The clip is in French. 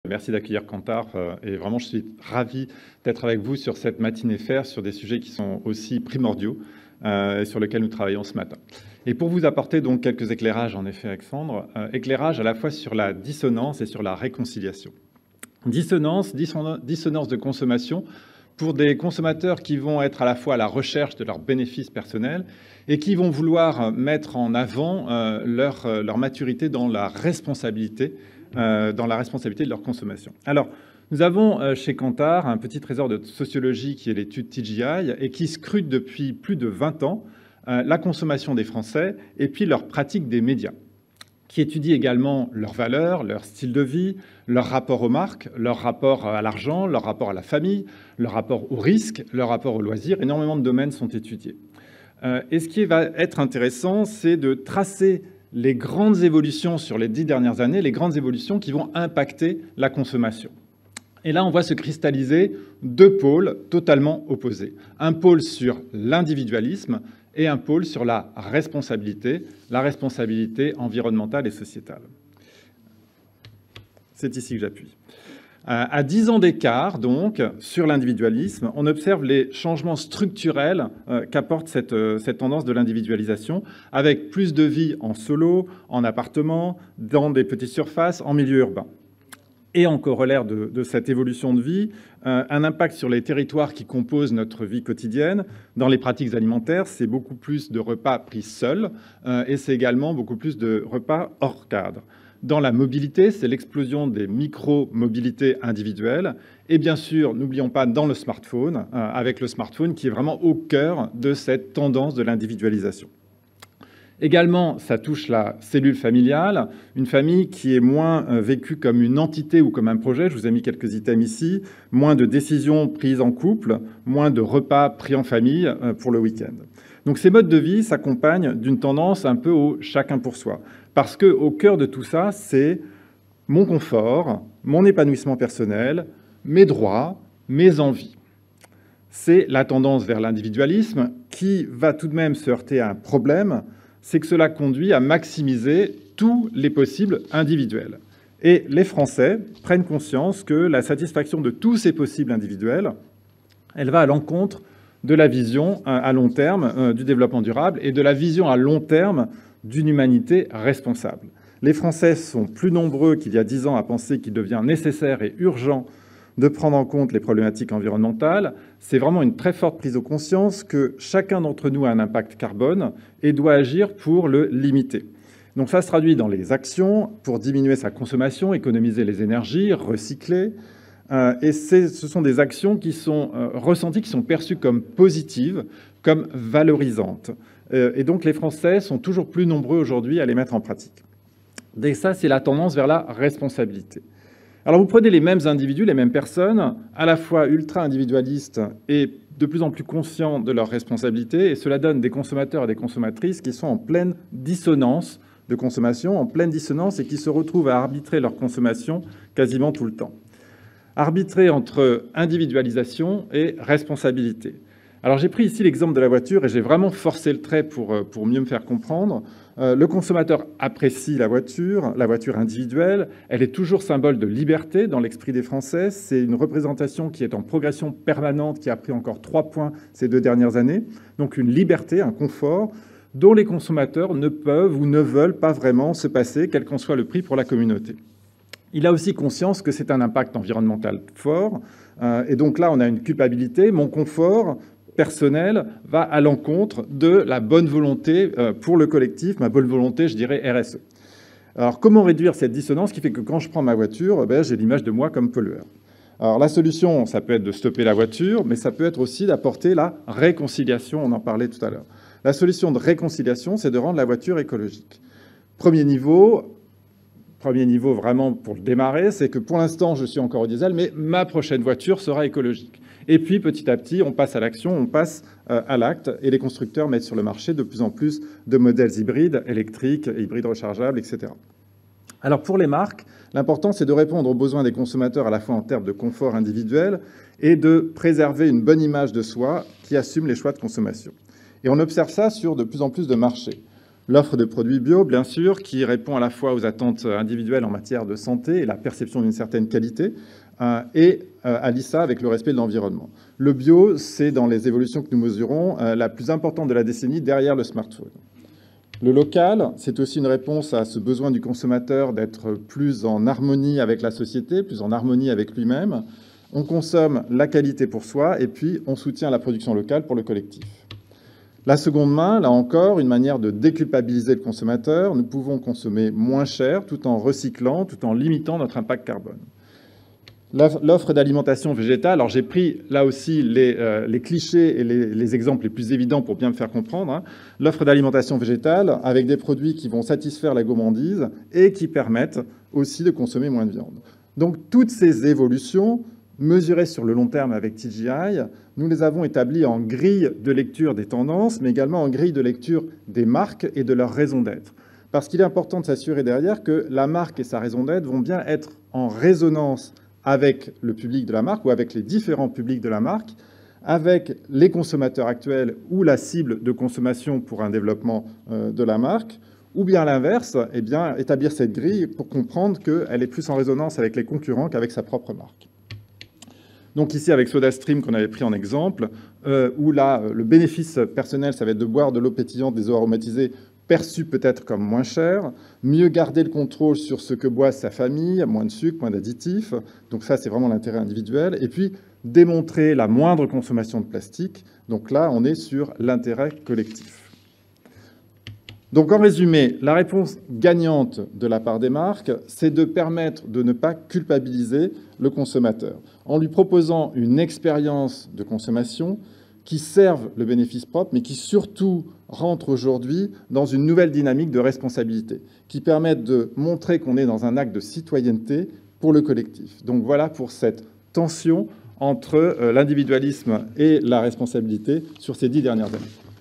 Merci d'accueillir Kantar et vraiment je suis ravi d'être avec vous sur cette matinée faire sur des sujets qui sont aussi primordiaux et sur lesquels nous travaillons ce matin. Et pour vous apporter donc quelques éclairages en effet Alexandre, éclairage à la fois sur la dissonance et sur la réconciliation. Dissonance de consommation pour des consommateurs qui vont être à la fois à la recherche de leurs bénéfices personnels et qui vont vouloir mettre en avant leur maturité dans la responsabilité de leur consommation. Alors, nous avons chez Kantar un petit trésor de sociologie qui est l'étude TGI et qui scrute depuis plus de 20 ans la consommation des Français et puis leur pratique des médias, qui étudie également leurs valeurs, leur style de vie, leur rapport aux marques, leur rapport à l'argent, leur rapport à la famille, leur rapport au risque, leur rapport aux loisirs. Énormément de domaines sont étudiés. Et ce qui va être intéressant, c'est de tracer les grandes évolutions sur les 10 dernières années, les grandes évolutions qui vont impacter la consommation. Et là, on voit se cristalliser deux pôles totalement opposés. Un pôle sur l'individualisme et un pôle sur la responsabilité environnementale et sociétale. C'est ici que j'appuie. À 10 ans d'écart, donc, sur l'individualisme, on observe les changements structurels qu'apporte cette tendance de l'individualisation, avec plus de vie en solo, en appartement, dans des petites surfaces, en milieu urbain. Et en corollaire de cette évolution de vie, un impact sur les territoires qui composent notre vie quotidienne. Dans les pratiques alimentaires, c'est beaucoup plus de repas pris seuls et c'est également beaucoup plus de repas hors cadre. Dans la mobilité, c'est l'explosion des micro-mobilités individuelles. Et bien sûr, n'oublions pas dans le smartphone, avec le smartphone qui est vraiment au cœur de cette tendance de l'individualisation. Également, ça touche la cellule familiale, une famille qui est moins vécue comme une entité ou comme un projet. Je vous ai mis quelques items ici. Moins de décisions prises en couple, moins de repas pris en famille pour le week-end. Donc ces modes de vie s'accompagnent d'une tendance un peu au chacun pour soi. Parce qu'au cœur de tout ça, c'est mon confort, mon épanouissement personnel, mes droits, mes envies. C'est la tendance vers l'individualisme qui va tout de même se heurter à un problème, c'est que cela conduit à maximiser tous les possibles individuels. Et les Français prennent conscience que la satisfaction de tous ces possibles individuels, elle va à l'encontre de la vision à long terme du développement durable et de la vision à long terme d'une humanité responsable. Les Français sont plus nombreux qu'il y a 10 ans à penser qu'il devient nécessaire et urgent de prendre en compte les problématiques environnementales. C'est vraiment une très forte prise de conscience que chacun d'entre nous a un impact carbone et doit agir pour le limiter. Donc ça se traduit dans les actions pour diminuer sa consommation, économiser les énergies, recycler. Et ce sont des actions qui sont ressenties, qui sont perçues comme positives, comme valorisantes. Et donc les Français sont toujours plus nombreux aujourd'hui à les mettre en pratique. Et ça, c'est la tendance vers la responsabilité. Alors vous prenez les mêmes individus, les mêmes personnes, à la fois ultra-individualistes et de plus en plus conscients de leurs responsabilités, et cela donne des consommateurs et des consommatrices qui sont en pleine dissonance de consommation, en pleine dissonance, et qui se retrouvent à arbitrer leur consommation quasiment tout le temps. Arbitrer entre individualisation et responsabilité. Alors j'ai pris ici l'exemple de la voiture et j'ai vraiment forcé le trait pour mieux me faire comprendre. Le consommateur apprécie la voiture individuelle. Elle est toujours symbole de liberté dans l'esprit des Français. C'est une représentation qui est en progression permanente, qui a pris encore 3 points ces 2 dernières années. Donc une liberté, un confort dont les consommateurs ne peuvent ou ne veulent pas vraiment se passer, quel qu'en soit le prix pour la communauté. Il a aussi conscience que c'est un impact environnemental fort. Et donc là, on a une culpabilité. Mon confort personnel va à l'encontre de la bonne volonté pour le collectif, ma bonne volonté, je dirais, RSE. Alors, comment réduire cette dissonance qui fait que quand je prends ma voiture, j'ai l'image de moi comme pollueur? Alors, la solution, ça peut être de stopper la voiture, mais ça peut être aussi d'apporter la réconciliation, on en parlait tout à l'heure. La solution de réconciliation, c'est de rendre la voiture écologique. Premier niveau vraiment pour le démarrer, c'est que pour l'instant, je suis encore au diesel, mais ma prochaine voiture sera écologique. Et puis, petit à petit, on passe à l'action, on passe à l'acte, et les constructeurs mettent sur le marché de plus en plus de modèles hybrides, électriques, hybrides rechargeables, etc. Alors, pour les marques, l'important, c'est de répondre aux besoins des consommateurs à la fois en termes de confort individuel et de préserver une bonne image de soi qui assume les choix de consommation. Et on observe ça sur de plus en plus de marchés. L'offre de produits bio, bien sûr, qui répond à la fois aux attentes individuelles en matière de santé et la perception d'une certaine qualité, et allie ça avec le respect de l'environnement. Le bio, c'est dans les évolutions que nous mesurons la plus importante de la décennie derrière le smartphone. Le local, c'est aussi une réponse à ce besoin du consommateur d'être plus en harmonie avec la société, plus en harmonie avec lui-même. On consomme la qualité pour soi et puis on soutient la production locale pour le collectif. La seconde main, là encore, une manière de déculpabiliser le consommateur. Nous pouvons consommer moins cher tout en recyclant, tout en limitant notre impact carbone. L'offre d'alimentation végétale, alors j'ai pris là aussi les clichés et les exemples les plus évidents pour bien me faire comprendre. L'offre d'alimentation végétale avec des produits qui vont satisfaire la gourmandise et qui permettent aussi de consommer moins de viande. Donc toutes ces évolutions, mesurées sur le long terme avec TGI, nous les avons établies en grille de lecture des tendances, mais également en grille de lecture des marques et de leur raison d'être. Parce qu'il est important de s'assurer derrière que la marque et sa raison d'être vont bien être en résonance avec le public de la marque ou avec les différents publics de la marque, avec les consommateurs actuels ou la cible de consommation pour un développement de la marque, ou bien à l'inverse, eh bien, établir cette grille pour comprendre qu'elle est plus en résonance avec les concurrents qu'avec sa propre marque. Donc ici, avec SodaStream, qu'on avait pris en exemple, où là, le bénéfice personnel, ça va être de boire de l'eau pétillante, des eaux aromatisées, perçu peut-être comme moins cher, mieux garder le contrôle sur ce que boit sa famille, moins de sucre, moins d'additifs, donc ça c'est vraiment l'intérêt individuel, et puis démontrer la moindre consommation de plastique, donc là on est sur l'intérêt collectif. Donc en résumé, la réponse gagnante de la part des marques, c'est de permettre de ne pas culpabiliser le consommateur, en lui proposant une expérience de consommation qui servent le bénéfice propre, mais qui surtout rentrent aujourd'hui dans une nouvelle dynamique de responsabilité, qui permettent de montrer qu'on est dans un acte de citoyenneté pour le collectif. Donc voilà pour cette tension entre l'individualisme et la responsabilité sur ces 10 dernières années.